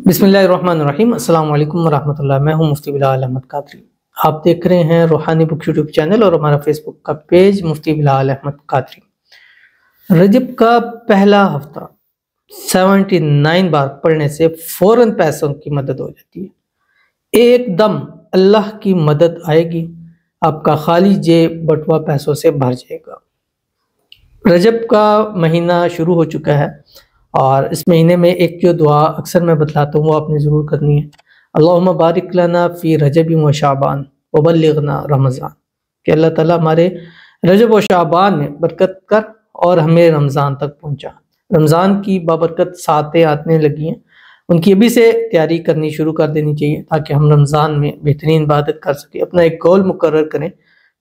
बिस्मिल्लाहिर्रहमानिर्रहीम। अस्सलाम वालेकुम रहमतुल्लाह। मैं हूं मुफ्ती बिलाल अहमद कादरी। आप देख रहे हैं रूहानी बुक यूट्यूब चैनल और हमारा फेसबुक का पेज मुफ्ती बिलाल अहमद कादरी। रजब का पहला हफ्ता 79 बार पढ़ने से फौरन पैसों की मदद हो जाती है। एकदम अल्लाह की मदद आएगी, आपका खाली जेब बटुआ पैसों से भर जाएगा। रजब का महीना शुरू हो चुका है और इस महीने में एक जो दुआ अक्सर मैं बतलाता हूँ वो आपने ज़रूर करनी है। अल्लाहुम्मा बारिक लना फ़ी रजब व शाबान व बल्लिगना रमज़ान, कि अल्लाह ताला हमारे रजब व शाबान में बरकत कर और हमें रमज़ान तक पहुँचा। रमज़ान की बाबरकत सातें आने लगी हैं, उनकी अभी से तैयारी करनी शुरू कर देनी चाहिए ताकि हम रमज़ान में बेहतरीन इबादत कर सकें। अपना एक गोल मुकर्रर करें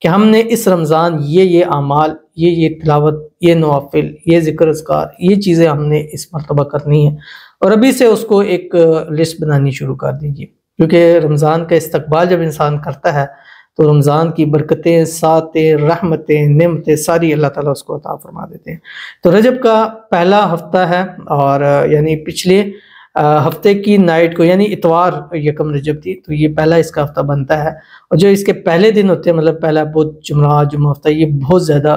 कि हमने इस रमज़ान ये आमाल, ये तिलावत, ये नवाफिल, ये ज़िक्र अज़कार, ये चीज़ें हमने इस मरतबा करनी है और अभी से उसको एक लिस्ट बनानी शुरू कर दीजिए, क्योंकि रमज़ान का इस्तकबाल जब इंसान करता है तो रमज़ान की बरकतें, सातें, रहमतें, नेमतें सारी अल्लाह ताला उसको अता फरमा देते हैं। तो रजब का पहला हफ्ता है और यानी पिछले हफ्ते की नाइट को यानी इतवार यकम रजब थी, तो ये पहला इसका हफ्ता बनता है। और जो इसके पहले दिन होते हैं, मतलब पहला बुध, जुमा, जुमा हफ्ता, ये बहुत ज़्यादा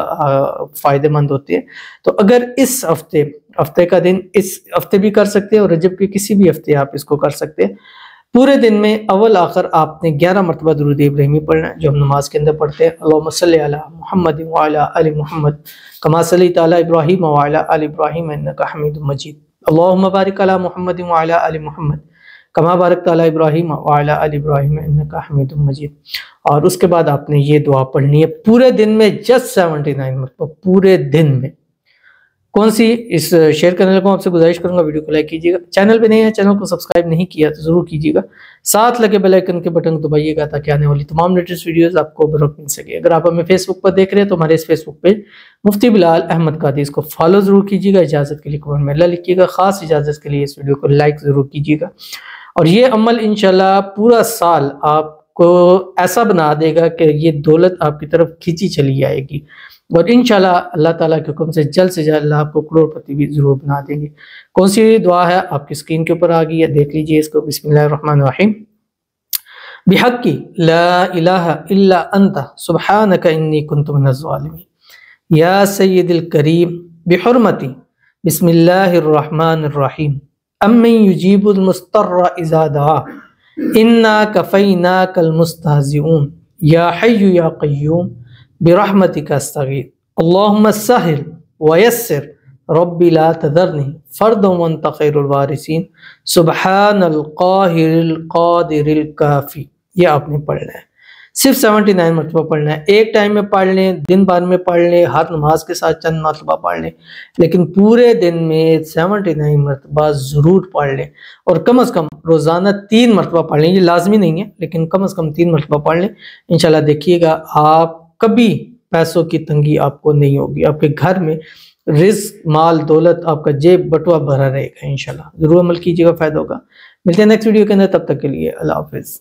फ़ायदेमंद होते हैं। तो अगर इस हफ्ते का दिन इस हफ्ते भी कर सकते हैं और रजब के किसी भी हफ्ते आप इसको कर सकते हैं। पूरे दिन में अव्वल आखिर आपने 11 मरतबा दुरूद इब्राहिमी पढ़ना है, जो हम नमाज के अंदर पढ़ते हैं। अल्लाहुम्मा सल्लि अला मुहम्मद व अला आलि मुहम्मद कमा सल्लैता अला इब्राहीम व अला आलि इब्राहीम इन्नका हमीदुम मजीद। अल्लाहुम्मा बारिक अला मुहम्मद व अला आलि मुहम्मद कमा बारकता अला इब्राहीम व अला आलि इब्राहीम इन्नका हमीदुम मजीद। और उसके बाद आपने ये दुआ पढ़नी है पूरे दिन में, जस्ट 79 मरतबा पूरे दिन में। कौन सी इस शेयर करने लगा, आपसे गुजारिश करूंगा वीडियो को लाइक कीजिएगा। चैनल पे नए हैं, चैनल को सब्सक्राइब नहीं किया तो जरूर कीजिएगा। साथ लगे बेल आइकन के बटन को दबाइएगा ताकि आने वाली तमाम लेटेस्ट वीडियोस आपको बर वक्त मिल सके। अगर आप हमें फेसबुक पर देख रहे हैं तो हमारे इस फेसबुक पेज मुफ्ती बिलाल अहमद कादरी, इसको फॉलो जरूर कीजिएगा। इजाजत के लिए कमेंट में अल्लाह लिखिएगा। खास इजाजत के लिए इस वीडियो को लाइक जरूर कीजिएगा। और ये अमल इंशाल्लाह पूरा साल आपको ऐसा बना देगा कि ये दौलत आपकी तरफ खींची चली आएगी और इंशाल्लाह अल्लाह ताला के हुक्म से जल्द अल्लाह आपको करोड़पति भी जरूर बना देंगे। कौन सी दुआ है आपकी स्क्रीन के ऊपर आ गई है, देख लीजिए इसको। बिस्मिल्लाहिर्रहमानिर्रहीम। बिहक्की ला इलाहा इल्ला अंता सुब्हानका इन्नी कुन्तु मिनज़ ज़ालिमीन या सय्यिदल करीम बिहुर्मती बिस्मिल्लाहिर्रहमानिर्रहीम अम्मन युजीबुल मुस्तर्रा इज़ा दआ इन्ना कफ़ैनाकल मुस्तहज़िऊन या हय्यु या क़य्यूम बिरहमतिका अस्तगीथ अल्लाहुम्मा सहिल व यस्सिर रब्बी ला तज़रनी फ़र्दन व अंता खैरुल वारिसीन सुब्हानल क़ाहिरिल क़ादिरिल काफ़ी। ये आपने पढ़ना है, सिर्फ 79 मरतबा पढ़ना है। एक टाइम में पढ़ लें, दिन भर में पढ़ लें, हर नमाज के साथ चंद मरतबा पढ़ लें, लेकिन पूरे दिन में 79 मरतबा ज़रूर पढ़ लें। और कम से कम रोज़ाना 3 मरतबा पढ़ लें। ये लाजमी नहीं है, लेकिन कम से कम 3 मरतबा पढ़ लें। इंशाल्लाह देखिएगा आप कभी पैसों की तंगी आपको नहीं होगी। आपके घर में रिज़्क, माल, दौलत, आपका जेब बटुआ भरा रहेगा। इंशाल्लाह ज़रूर अमल कीजिएगा, फ़ायदा होगा। मिलते हैं नेक्स्ट वीडियो के अंदर, तब तक के लिए अल्लाह हाफ़िज़।